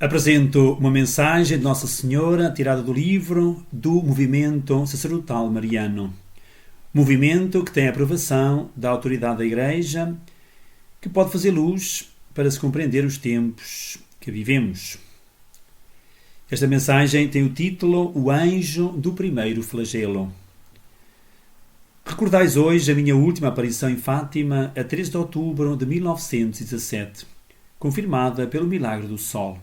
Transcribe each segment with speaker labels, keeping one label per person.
Speaker 1: Apresento uma mensagem de Nossa Senhora tirada do livro do Movimento Sacerdotal Mariano. Movimento que tem a aprovação da autoridade da Igreja, que pode fazer luz para se compreender os tempos que vivemos. Esta mensagem tem o título O Anjo do Primeiro Flagelo. Recordais hoje a minha última aparição em Fátima, a 13 de outubro de 1917, confirmada pelo milagre do Sol.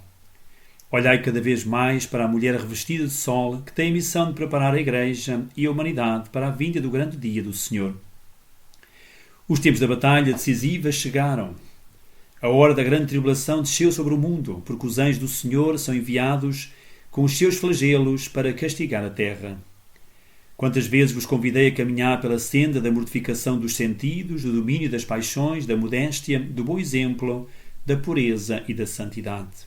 Speaker 1: Olhai cada vez mais para a mulher revestida de sol que tem a missão de preparar a Igreja e a humanidade para a vinda do grande dia do Senhor. Os tempos da batalha decisiva chegaram. A hora da grande tribulação desceu sobre o mundo, porque os anjos do Senhor são enviados com os seus flagelos para castigar a terra. Quantas vezes vos convidei a caminhar pela senda da mortificação dos sentidos, do domínio das paixões, da modéstia, do bom exemplo, da pureza e da santidade.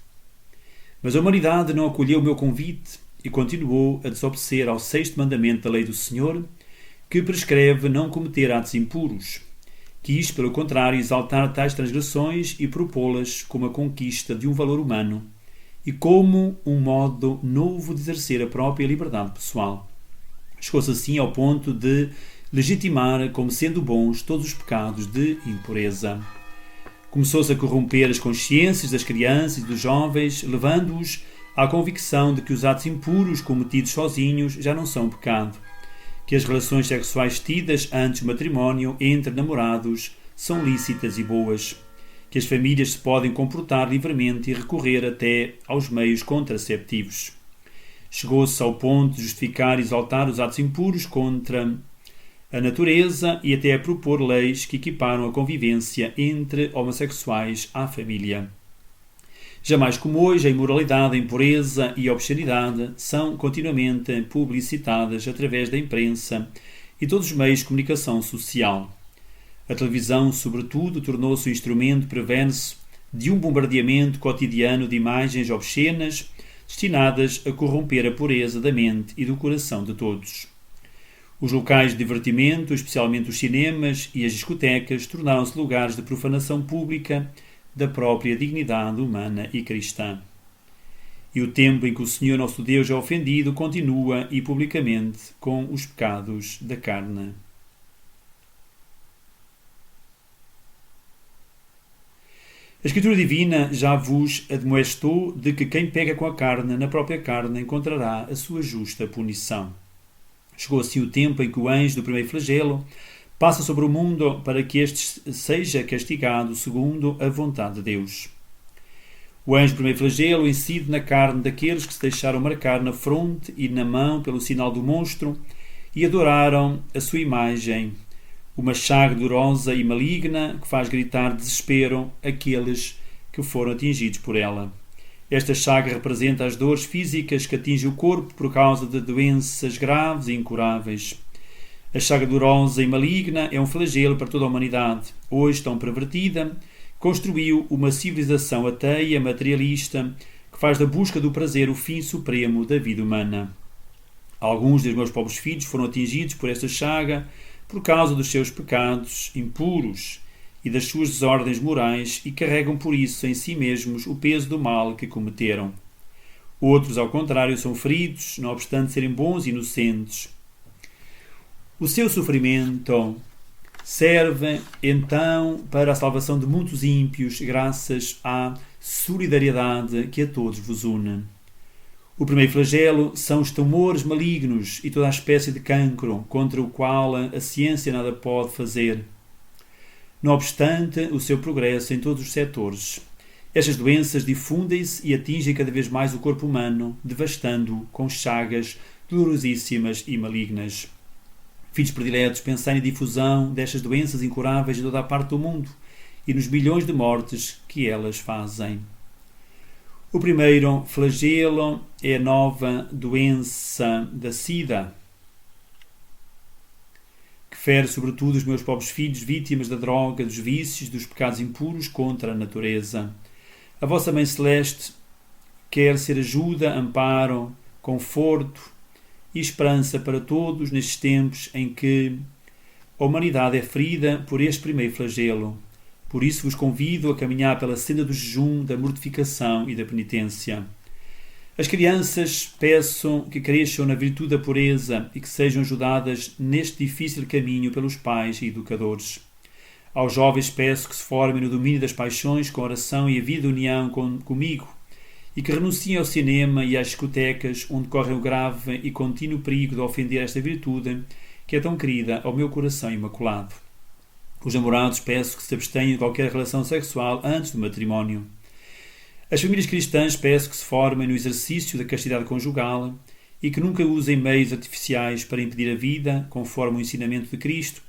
Speaker 1: Mas a humanidade não acolheu o meu convite e continuou a desobedecer ao sexto mandamento da lei do Senhor, que prescreve não cometer atos impuros. Quis, pelo contrário, exaltar tais transgressões e propô-las como a conquista de um valor humano e como um modo novo de exercer a própria liberdade pessoal. Chegou-se assim ao ponto de legitimar como sendo bons todos os pecados de impureza. Começou-se a corromper as consciências das crianças e dos jovens, levando-os à convicção de que os atos impuros cometidos sozinhos já não são pecado, que as relações sexuais tidas antes do matrimónio entre namorados são lícitas e boas, que as famílias se podem comportar livremente e recorrer até aos meios contraceptivos. Chegou-se ao ponto de justificar e exaltar os atos impuros contra a natureza e até a propor leis que equiparam a convivência entre homossexuais à família. Jamais como hoje, a imoralidade, a impureza e a obscenidade são continuamente publicitadas através da imprensa e todos os meios de comunicação social. A televisão, sobretudo, tornou-se um instrumento perverso de um bombardeamento cotidiano de imagens obscenas destinadas a corromper a pureza da mente e do coração de todos. Os locais de divertimento, especialmente os cinemas e as discotecas, tornaram-se lugares de profanação pública da própria dignidade humana e cristã. E o tempo em que o Senhor nosso Deus é ofendido continua e publicamente com os pecados da carne. A Escritura Divina já vos admoestou de que quem pega com a carne, na própria carne, encontrará a sua justa punição. Chegou assim o tempo em que o anjo do primeiro flagelo passa sobre o mundo para que este seja castigado segundo a vontade de Deus. O anjo do primeiro flagelo incide na carne daqueles que se deixaram marcar na fronte e na mão pelo sinal do monstro e adoraram a sua imagem, uma chaga dolorosa e maligna que faz gritar desespero aqueles que foram atingidos por ela. Esta chaga representa as dores físicas que atingem o corpo por causa de doenças graves e incuráveis. A chaga dolorosa e maligna é um flagelo para toda a humanidade, hoje tão pervertida, construiu uma civilização ateia, materialista, que faz da busca do prazer o fim supremo da vida humana. Alguns dos meus pobres filhos foram atingidos por esta chaga por causa dos seus pecados impuros e das suas desordens morais e carregam por isso em si mesmos o peso do mal que cometeram. Outros, ao contrário, são feridos, não obstante serem bons e inocentes. O seu sofrimento serve, então, para a salvação de muitos ímpios, graças à solidariedade que a todos vos une. O primeiro flagelo são os tumores malignos e toda a espécie de cancro, contra o qual a ciência nada pode fazer. Não obstante o seu progresso em todos os setores, estas doenças difundem-se e atingem cada vez mais o corpo humano, devastando-o com chagas dolorosíssimas e malignas. Filhos prediletos, pensai na difusão destas doenças incuráveis em toda a parte do mundo e nos milhões de mortes que elas fazem. O primeiro flagelo é a nova doença da SIDA, que fere sobretudo os meus pobres filhos, vítimas da droga, dos vícios, dos pecados impuros contra a natureza. A vossa Mãe Celeste quer ser ajuda, amparo, conforto e esperança para todos nestes tempos em que a humanidade é ferida por este primeiro flagelo, Por isso vos convido a caminhar pela senda do jejum, da mortificação e da penitência. As crianças peço que cresçam na virtude da pureza e que sejam ajudadas neste difícil caminho pelos pais e educadores. Aos jovens peço que se formem no domínio das paixões com a oração e a vida de união comigo e que renunciem ao cinema e às discotecas onde correm o grave e contínuo perigo de ofender esta virtude que é tão querida ao meu coração imaculado. Os namorados peço que se abstenham de qualquer relação sexual antes do matrimónio. As famílias cristãs peço que se formem no exercício da castidade conjugal e que nunca usem meios artificiais para impedir a vida, conforme o ensinamento de Cristo,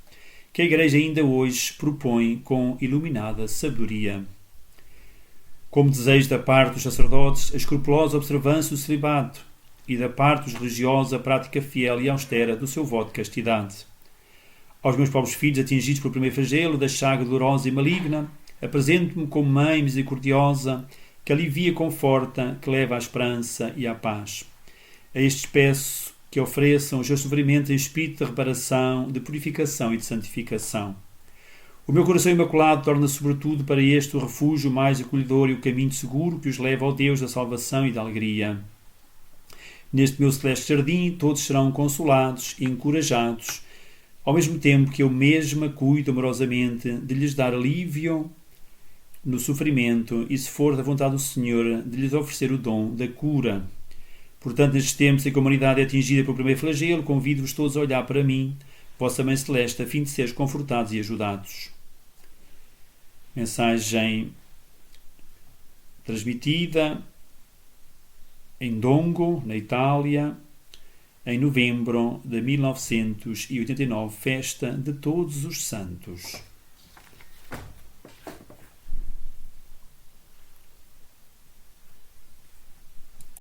Speaker 1: que a Igreja ainda hoje propõe com iluminada sabedoria. Como desejo da parte dos sacerdotes a escrupulosa observância do celibato e da parte dos religiosos a prática fiel e austera do seu voto de castidade. Aos meus pobres filhos atingidos pelo primeiro flagelo da chaga dolorosa e maligna, apresento-me como mãe misericordiosa que alivia e conforta, que leva à esperança e à paz. A estes peço que ofereçam os seus sofrimentos em espírito de reparação, de purificação e de santificação. O meu coração imaculado torna sobretudo para este o refúgio mais acolhedor e o caminho seguro que os leva ao Deus da salvação e da alegria. Neste meu celeste jardim todos serão consolados e encorajados, ao mesmo tempo que eu mesma cuido amorosamente de lhes dar alívio no sofrimento e, se for da vontade do Senhor, de lhes oferecer o dom da cura. Portanto, nestes tempos em que a humanidade é atingida pelo primeiro flagelo, convido-vos todos a olhar para mim, vossa Mãe Celeste, a fim de seres confortados e ajudados. Mensagem transmitida em Dongo, na Itália, em novembro de 1989, festa de Todos os Santos.